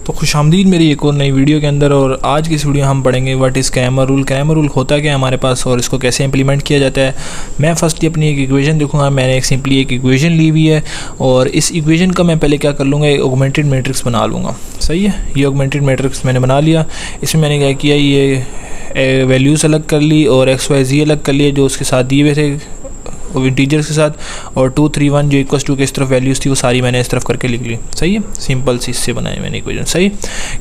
तो खुशामदीद मेरी एक और नई वीडियो के अंदर। और आज की इस वीडियो हम पढ़ेंगे what is Cramer rule. Cramer rule होता क्या है हमारे पास और इसको कैसे इंप्लीमेंट किया जाता है। मैं फर्स्ट अपनी एक इक्वेशन देखूंगा। मैंने एक सिंपली एक इक्वेशन ली हुई है और इस इक्वेशन का मैं पहले क्या कर लूँगा, एक ऑगमेंटेड मैट्रिक्स बना लूँगा। सही है, ये ऑगमेंटेड मैट्रिक्स मैंने बना लिया। इसमें मैंने क्या किया, ये वैल्यूज़ अलग कर ली और एक्स वाई जी अलग कर लिए जो उसके साथ दिए हुए थे और इंटीजर्स के साथ, और 2 3 1 जो इक्वल्स टू के इस तरफ वैल्यूज़ थी वो सारी मैंने इस तरफ करके लिख ली। सही है, सिंपल सी इससे बनाई मैंने इक्वेशन। सही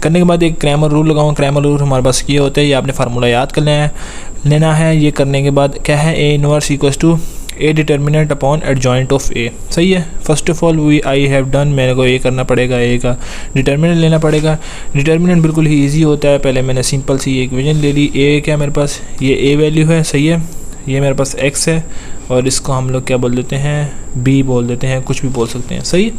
करने के बाद एक क्रैमर रूल लगाऊंगा। क्रैमर रूल हमारे पास ये होता है, ये आपने फार्मूला याद कर लेना है। ये करने के बाद क्या है, A inverse equals to A determinant upon adjoint of A. सही है, first of all I have done, मेरे को ए करना पड़ेगा, ए का डिटर्मिनेंट लेना पड़ेगा। डिटर्मिनेंट बिल्कुल ही ईजी होता है। पहले मैंने सिंपल सी इक्वेशन ले ली। ए क्या मेरे पास, ये ए वैल्यू है। सही है, ये मेरे पास x है और इसको हम लोग क्या बोल देते हैं, b बोल देते हैं, कुछ भी बोल सकते हैं। सही,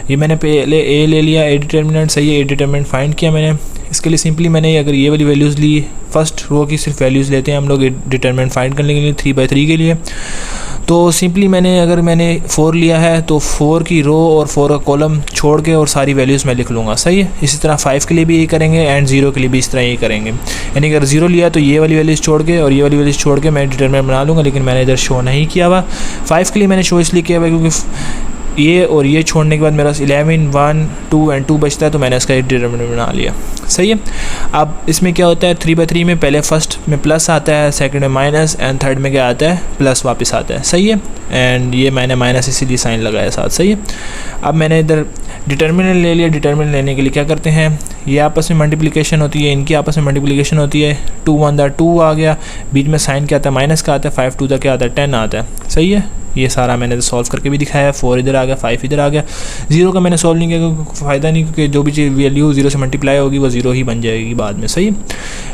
ये मैंने पहले a ले लिया, a डिटर्मिनेंट। सही है, a डिटर्मिनेंट फाइंड किया मैंने। इसके लिए सिंपली मैंने अगर ये वाली वैल्यूज़ ली, फर्स्ट रो की सिर्फ वैल्यूज़ लेते हैं हम लोग डिटर्मिनेंट फाइंड करने के लिए 3/3 के लिए। तो सिंपली अगर मैंने 4 लिया है तो 4 की रो और 4 का कॉलम छोड़ के और सारी वैल्यूज़ मैं लिख लूँगा। सही है, इसी तरह 5 के लिए भी यही करेंगे एंड 0 के लिए भी इस तरह यही करेंगे। यानी अगर 0 लिया तो ये वाली वैल्यूज़ छोड़ के और ये वाली वैल्यूज़ छोड़ के मैं डिटरमिनेंट बना लूँगा, लेकिन मैंने इधर शो नहीं किया हुआ। 5 के लिए मैंने शो इसलिए किया हुआ क्योंकि ये और ये छोड़ने के बाद मेरा 11 1 2 एंड 2 बचता है, तो मैंने इसका एक डिटरमिनेंट बना लिया। सही है, अब इसमें क्या होता है, 3/3 में पहले फर्स्ट में प्लस आता है, सेकंड में माइनस एंड थर्ड में क्या आता है, प्लस वापस आता है। सही है, एंड ये मैंने माइनस इसीलिए साइन लगाया साथ। सही है, अब मैंने इधर डिटर्मिनेंट ले लिया। डिटर्मिनेंट लेने के लिए क्या करते हैं, ये आपस में मल्टीप्लिकेशन होती है, इनकी आपस में मल्टीप्लिकेशन होती है। 2 1 2 आ गया, बीच में साइन क्या आता है, माइनस का आता है। 5 2 क्या आता है, 10 आता है। सही है, ये सारा मैंने सॉल्व करके भी दिखाया है। 4 इधर आ गया, 5 इधर आ गया। 0 का मैंने सॉल्व नहीं किया क्योंकि फ़ायदा नहीं, क्योंकि जो भी चीज़ वैल्यू 0 से मल्टीप्लाई होगी वो 0 ही बन जाएगी बाद में। सही,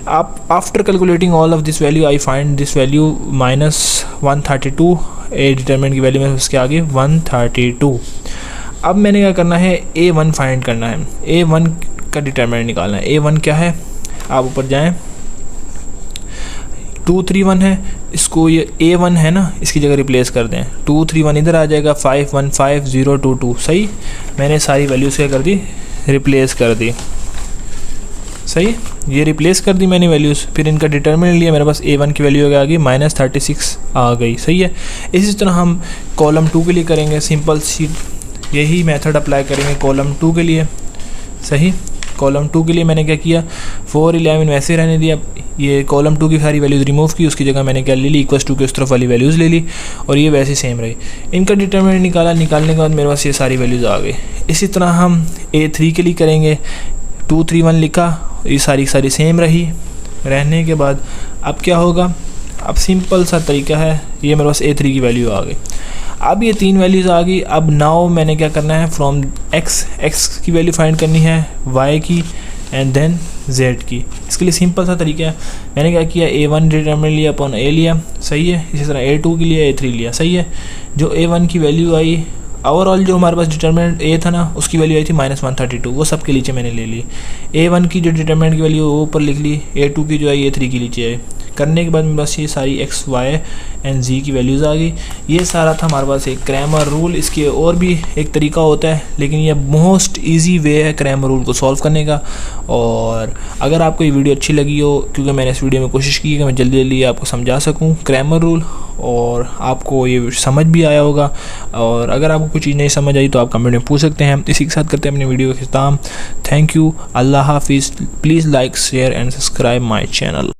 आप after calculating all of this value I find this value -132। A determinant की वैल्यू में उसके आगे 132। अब मैंने क्या करना है, A1 फाइंड करना है। A1 का डिटरमिनेंट निकालना है। A1 क्या है, आप ऊपर जाएँ, 2 3 1 है, इसको ये A1 है ना, इसकी जगह रिप्लेस कर दें। 2 3 1 इधर आ जाएगा, 5 1 5 0 2 2। सही, मैंने सारी वैल्यूज़ क्या कर दी, रिप्लेस कर दी। सही, ये रिप्लेस कर दी मैंने वैल्यूज़। फिर इनका डिटरमिनेंट लिया, मेरे पास A1 की वैल्यू आ गई -36 आ गई। सही है, इसी तरह हम कॉलम 2 के लिए करेंगे। सिंपल सी यही मेथड अप्लाई करेंगे कॉलम 2 के लिए। सही, कॉलम 2 के लिए मैंने क्या किया, 4 11 वैसे रहने दिया। ये कॉलम 2 की सारी वैल्यूज़ रिमूव की, उसकी जगह मैंने क्या ले ली, इक्वल्स टू के उस तरफ वाली वैल्यूज़ ले ली और ये वैसे सेम रही। इनका डिटरमिनेंट निकाला, निकालने के बाद मेरे पास ये सारी वैल्यूज़ आ गई। इसी तरह हम A3 के लिए करेंगे। 2 3 1 लिखा, ये सारी सेम रही। रहने के बाद अब क्या होगा, अब सिंपल सा तरीका है, ये मेरे पास A3 की वैल्यू आ गई। अब ये 3 वैल्यूज़ आ गई। अब नाउ मैंने क्या करना है, फ्रॉम x की वैल्यू फाइंड करनी है, y की एंड देन z की। इसके लिए सिंपल सा तरीका है, मैंने क्या किया, A1 डिटरमिनेंट लिया अपॉन A लिया। सही है, इसी तरह A2 के लिए A3 लिया। सही है, जो A1 की वैल्यू आई, ओवरऑल जो हमारे पास डिटरमिनेंट A था ना, उसकी वैल्यू आई थी -132, वो सब के नीचे मैंने ले ली। A1 की जो डिटरमिनेंट की वैल्यू वो ऊपर लिख ली, A2 की जो है A3 की नीचे है। करने के बाद मेरे पास ये सारी x y एंड z की वैल्यूज़ आ गई। ये सारा था हमारे पास एक क्रैमर रूल। इसके और भी एक तरीका होता है, लेकिन ये मोस्ट इजी वे है क्रैमर रूल को सॉल्व करने का। और अगर आपको ये वीडियो अच्छी लगी हो, क्योंकि मैंने इस वीडियो में कोशिश की कि मैं जल्दी जल्दी आपको समझा सकूं क्रैमर रूल, और आपको ये समझ भी आया होगा। और अगर आपको कुछ चीज़ नहीं समझ आई तो आप कमेंट में पूछ सकते हैं। इसी के साथ करते हैं अपनी वीडियो का ख़त्म। थैंक यू, अल्लाह हाफिज़। Please like share and subscribe my channel.